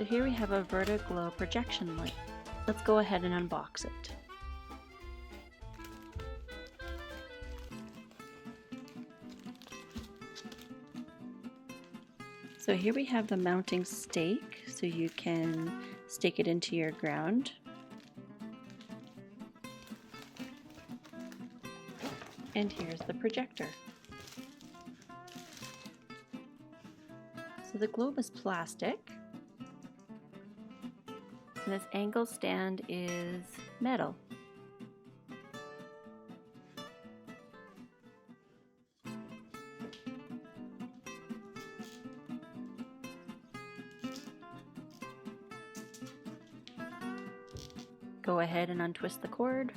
So here we have a Vertiglow projection light. Let's go ahead and unbox it. So here we have the mounting stake, so you can stake it into your ground. And here's the projector. So the globe is plastic, and this angle stand is metal. Go ahead and untwist the cord.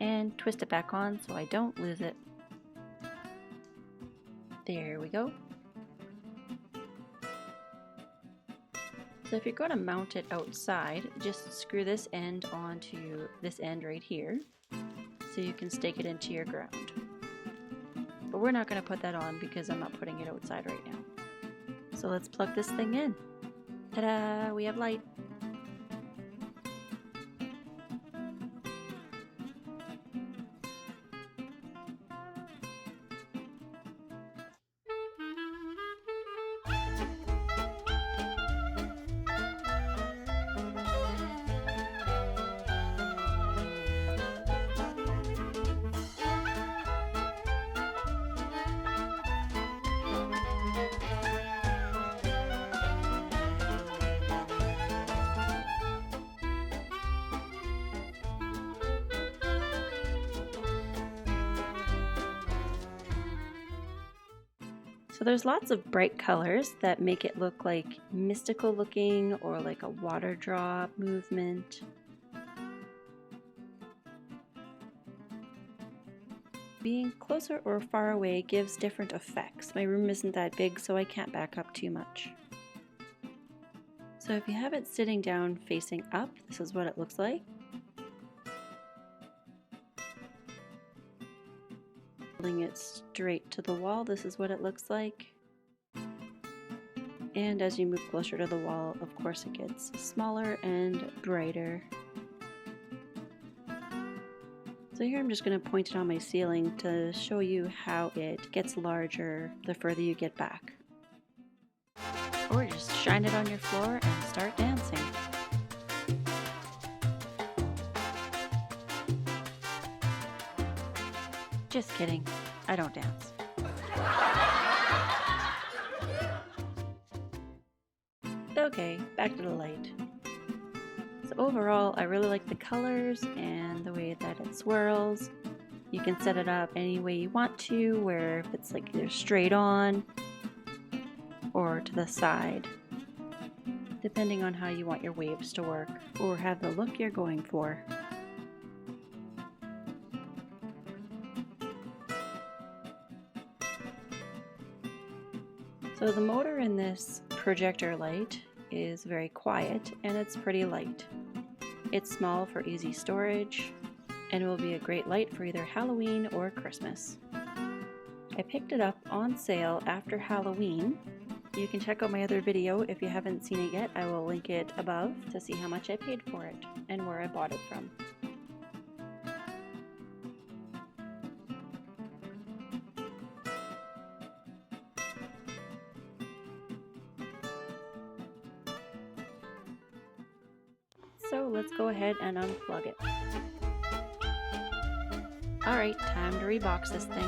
And twist it back on so I don't lose it. There we go. So if you're going to mount it outside, just screw this end onto this end right here so you can stake it into your ground. But we're not going to put that on because I'm not putting it outside right now. So let's plug this thing in. Ta-da! We have light. So there's lots of bright colors that make it look like mystical looking or like a water drop movement. Being closer or far away gives different effects. My room isn't that big, so I can't back up too much. So if you have it sitting down facing up, this is what it looks like. Holding it straight to the wall, this is what it looks like. And as you move closer to the wall, of course it gets smaller and brighter. So here I'm just going to point it on my ceiling to show you how it gets larger the further you get back. Or just shine it on your floor and start dancing. Just kidding, I don't dance. Okay, back to the light. So overall, I really like the colors and the way that it swirls. You can set it up any way you want to, where if it's like either straight on or to the side, depending on how you want your waves to work or have the look you're going for. So the motor in this projector light is very quiet and it's pretty light. It's small for easy storage and will be a great light for either Halloween or Christmas. I picked it up on sale after Halloween. You can check out my other video if you haven't seen it yet. I will link it above to see how much I paid for it and where I bought it from. So let's go ahead and unplug it. Alright, time to rebox this thing.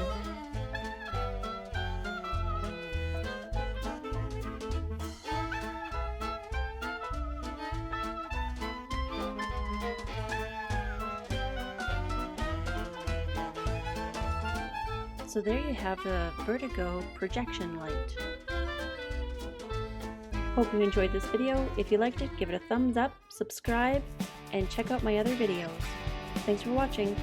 So there you have the Vertiglow projection light. Hope you enjoyed this video. If you liked it, give it a thumbs up, subscribe, and check out my other videos. Thanks for watching.